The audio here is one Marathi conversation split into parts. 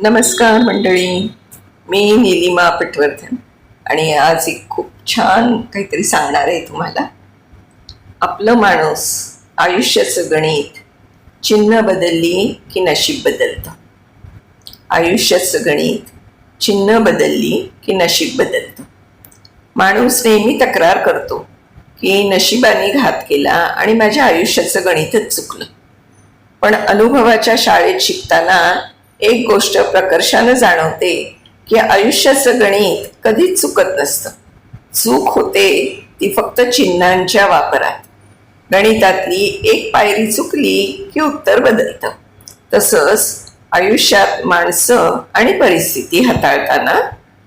नमस्कार मंडळी, मी नीलिमा पटवर्धन आणि आज एक खूप छान काहीतरी सांगणार आहे तुम्हाला. आपलं माणूस आयुष्याचं गणित, चिन्ह बदलली की नशीब बदलतं. आयुष्याचं गणित, चिन्ह बदलली की नशीब बदलतं. माणूस नेहमी तक्रार करतो की नशिबाने घात केला आणि माझ्या आयुष्याचं गणितच चुकलं. पण अनुभवाच्या शाळेत शिकताना एक गोष्ट प्रकर्षानं जाणवते की आयुष्याचं गणित कधीच चुकत नसतं. चूक होते ती फक्त चिन्हांच्या वापरात. गणितातली एक पायरी चुकली की उत्तर बदलतं. तसंच आयुष्यात माणसं आणि परिस्थिती हाताळताना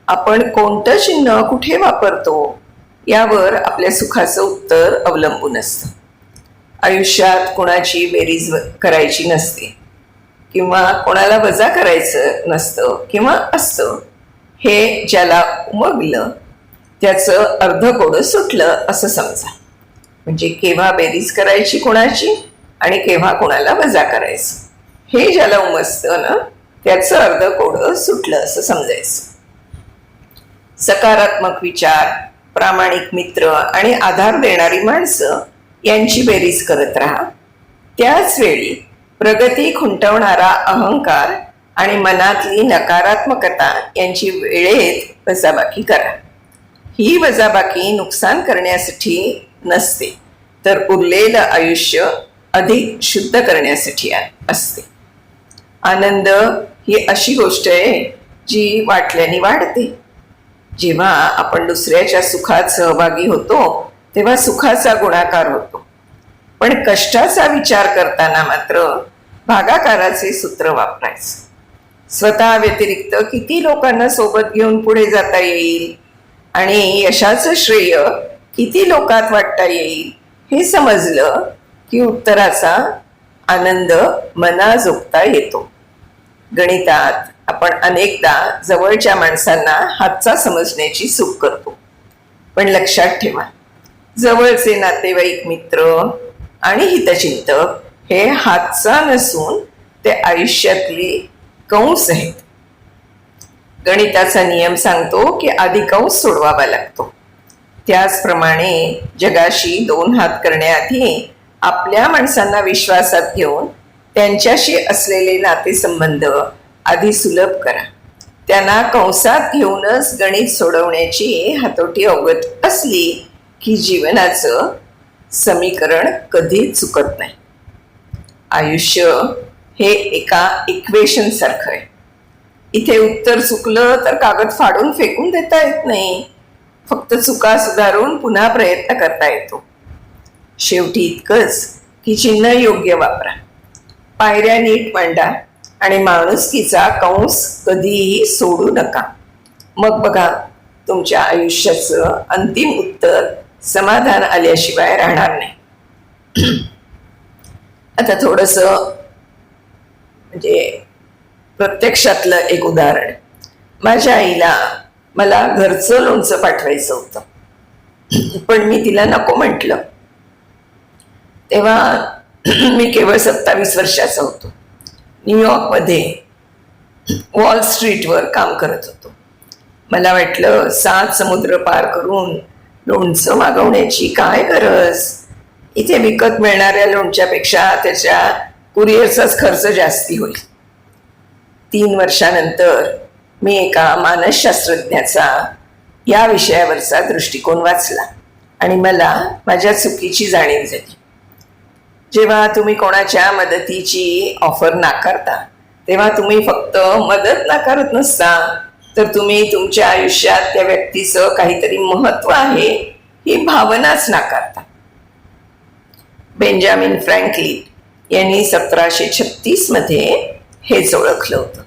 आपण कोणतं चिन्ह कुठे वापरतो यावर आपल्या सुखाचं उत्तर अवलंबून असतं. आयुष्यात कोणाची बेरीज करायची नसते किंवा कोणाला वजा करायचं नसतं किंवा असतं. हे ज्याला उमगलं त्याचं अर्ध कोडं सुटलं असं समजा. म्हणजे केव्हा बेरीज करायची कोणाची आणि केव्हा कोणाला वजा करायचं हे ज्याला उमजतं ना, त्याचं अर्ध कोडं सुटलं असं समजायचं. सकारात्मक विचार, प्रामाणिक मित्र आणि आधार देणारी माणसं यांची बेरीज करत राहा. त्याच वेळी प्रगती खुंटवणारा अहंकार आणि मनातली नकारात्मकता यांची वेळेत वजाबाकी करा. ही वजाबाकी नुकसान करण्यासाठी नसते, तर उरलेलं आयुष्य अधिक शुद्ध करण्यासाठी असते. आनंद ही अशी गोष्ट आहे जी वाटल्याने वाढते. जेव्हा आपण दुसऱ्याच्या सुखात सहभागी होतो तेव्हा सुखाचा गुणाकार होतो. पण कष्टाचा विचार करताना मात्र भागाकाराचे सूत्र वापरायचं. स्वतः व्यतिरिक्त किती लोकांना सोबत घेऊन पुढे जाता येईल आणि यशाचं श्रेय किती लोकात वाटता येईल हे समजलं की उत्तराचा आनंद मनाजोगता येतो. गणितात आपण अनेकदा जवळच्या माणसांना हातचा समजण्याची चूक करतो. पण लक्षात ठेवा, जवळचे नातेवाईक, मित्र आणि हितचिंतक हे हातचा नसून ते आयुष्यातले कंस आहेत. गणिताचा नियम सांगतो की आधी कंस सोडवावा लागतो. त्याचप्रमाणे जगाशी 2 हात करण्याआधी आपल्या माणसांना विश्वासात घेऊन त्यांच्याशी असलेले नातेसंबंध आधी सुलभ करा. त्यांना कंसात घेऊनच गणित सोडवण्याची हातोटी अवगत असली की जीवनाचं समीकरण कधीच चुकत नाही. आयुष्य हे एका इक्वेशन सारखं आहे. इथे उत्तर चुकलं तर कागद फाडून फेकून देता येत नाही, फक्त चुका सुधारून पुन्हा प्रयत्न करता येतो. शेवटी इतकंच की चिन्ह योग्य वापरा, पायऱ्या नीट मांडा आणि माणुसकीचा कंस कधीही सोडू नका. मग बघा, तुमच्या आयुष्याचं अंतिम उत्तर समाधान आल्याशिवाय राहणार नाही. आता थोडंसं म्हणजे प्रत्यक्षातलं एक उदाहरण. माझ्या आईला मला घरचं लोणचं पाठवायचं होतं, पण मी तिला नको म्हटलं. तेव्हा मी केवळ 27 वर्षाचा होतो. न्यूयॉर्कमध्ये वॉल स्ट्रीटवर काम करत होतो. मला वाटलं 7 समुद्र पार करून लोणचं मागवण्याची काय गरज, इथे विकत मिळणाऱ्या लोणच्यापेक्षा त्याच्या कुरिअरचाच खर्च जास्ती होईल. 3 वर्षानंतर मी एका मानसशास्त्रज्ञाचा या विषयावरचा दृष्टिकोन वाचला आणि मला माझ्या चुकीची जाणीव झाली. जेव्हा तुम्ही कोणाच्या मदतीची ऑफर नाकारता तेव्हा तुम्ही फक्त मदत नाकारत नसता, तर तुम्ही तुमच्या आयुष्यात त्या व्यक्तीचं काहीतरी महत्त्व आहे ही भावनाच नाकारता. बेंजामिन फ्रँकलिन यांनी 1736 मध्ये हेच ओळखलं होतं.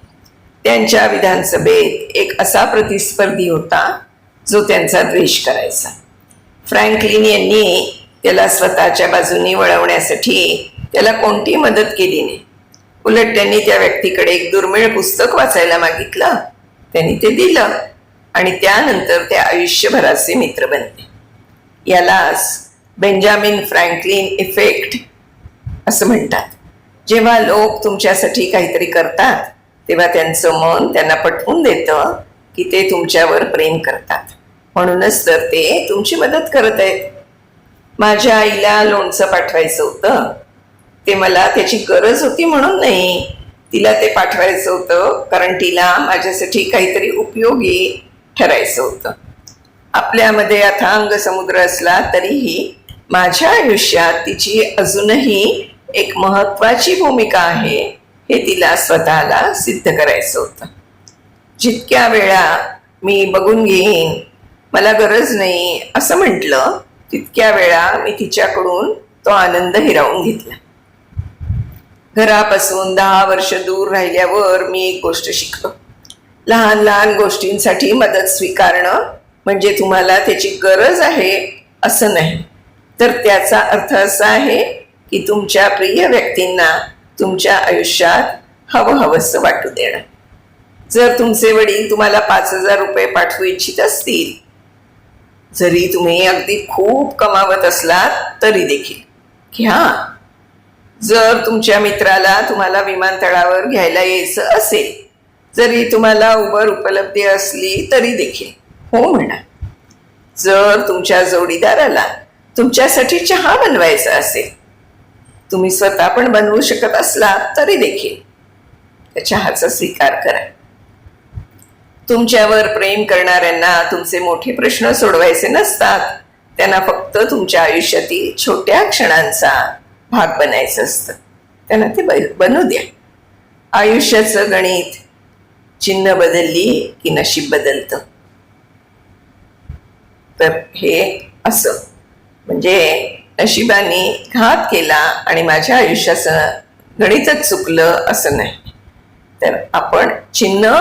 त्यांच्या विधानसभेत एक असा प्रतिस्पर्धी होता जो त्यांचा द्वेष करायचा. फ्रँकलिन यांनी त्याला स्वतःच्या बाजूने वळवण्यासाठी त्याला कोणती मदत केली नाही. उलट त्यांनी त्या व्यक्तीकडे एक दुर्मिळ पुस्तक वाचायला मागितलं. त्यांनी ते दिलं आणि त्यानंतर ते आयुष्यभराचे मित्र बनले. यालाच बेंजामिन फ्रँकलिन इफेक्ट असं म्हणतात. जेव्हा लोक तुमच्यासाठी काहीतरी करतात तेव्हा त्यांचं मन त्यांना पटवून देतं की ते तुमच्यावर प्रेम करतात, म्हणूनच तर ते तुमची मदत करत आहेत. माझ्या आईला लोणचं पाठवायचं होतं, ते मला त्याची गरज होती म्हणून नाही, तिला ते पाठवायचं होतं कारण तिला माझ्यासाठी काहीतरी उपयोगी ठरायचं होतं. आपल्यामध्ये अथांग समुद्र असला तरीही माझ्या आयुष्यात तिची अजूनही एक महत्वाची भूमिका आहे हे तिला स्वतःला सिद्ध करायचं होतं. जितक्या वेळा मी बघून घेईन, मला गरज नाही असं म्हटलं, तितक्या वेळा मी तिच्याकडून तो आनंद हिरावून घेतला. घरापासून 10 वर्ष दूर राहिल्यावर मी एक गोष्ट शिकलो. लहान लहान गोष्टींसाठी मदत स्वीकारणं म्हणजे तुम्हाला त्याची गरज आहे असं नाही, तर त्याचा अर्थ असा आहे की तुमच्या प्रिय व्यक्तींना तुमच्या आयुष्यात हवंहवंसं वाटू देणं. जर तुमचे वडील तुम्हाला 5,000 रुपये पाठवू इच्छित असतील, जरी तुम्ही अगदी खूप कमावत असलात तरी देखील घ्या. जर तुमच्या मित्राला तुम्हाला विमानतळावर घ्यायला यायचं असेल, जरी तुम्हाला उबर उपलब्धी असली तरी देखील हो म्हणा. जर तुमच्या जोडीदाराला तुमच्यासाठी चहा बनवायचा असेल, तुम्ही स्वतः पण बनवू शकत असला तरी देखील त्या चहाचा स्वीकार करा. तुमच्यावर प्रेम करणाऱ्यांना तुमचे मोठे प्रश्न सोडवायचे नसतात, त्यांना फक्त तुमच्या आयुष्यातील छोट्या क्षणांचा भाग बनायचं असतं. त्यांना ते बनू द्या. आयुष्याचं गणित चिन्ह बदलली की नशीब बदलतं. तर हे असं म्हणजे नशिबाने घात केला आणि माझ्या आयुष्याचं गणितच चुकलं असं नाही, तर आपण चिन्ह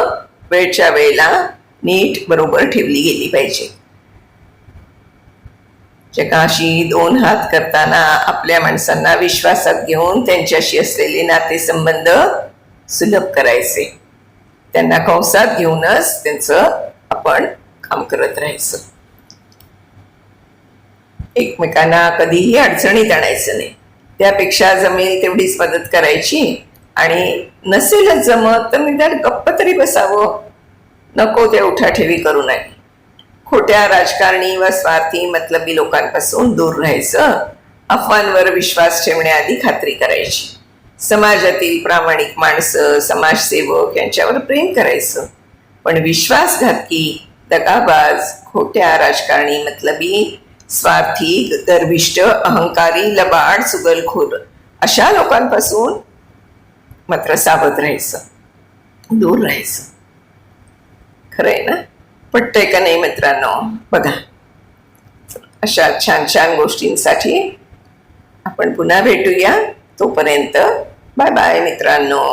वेळच्या वेळेला नीट बरोबर ठेवली गेली पाहिजे. जगाशी 2 हात करताना आपल्या माणसांना विश्वासात घेऊन त्यांच्याशी असलेले नातेसंबंध सुलभ करायचे. त्यांना कंसात घेऊनच त्यांचं आपण काम करत राहायचं. एकमेकांना कधीही अडचणीत आणायचं नाही. त्यापेक्षा जमेल तेवढीच मदत करायची आणि नसेलच जमत तर निदान गप्प तरी बसावं. नको ते उठाठेवी करू नये. खोट्या राजकारणी व स्वार्थी मतलबी लोकांपासून दूर राहायचं. अफवांवर विश्वास ठेवण्याआधी खात्री करायची. समाजातील प्रामाणिक माणसं, समाजसेवक यांच्यावर प्रेम करायचं. पण विश्वासघातकी, दगाबाज, खोट्या राजकारणी, मतलबी, स्वार्थी, गर्विष्ठ, अहंकारी, लबाड, चुगलखोर अशा लोकांपासून मात्र सावध राहायचं, दूर राहायचं. खरंय ना? पटतंय का नाही मित्रांनो? बघा, अशा छान छान गोष्टींसाठी आपण पुन्हा भेटूया. तोपर्यंत बाय बाय मित्रांनो.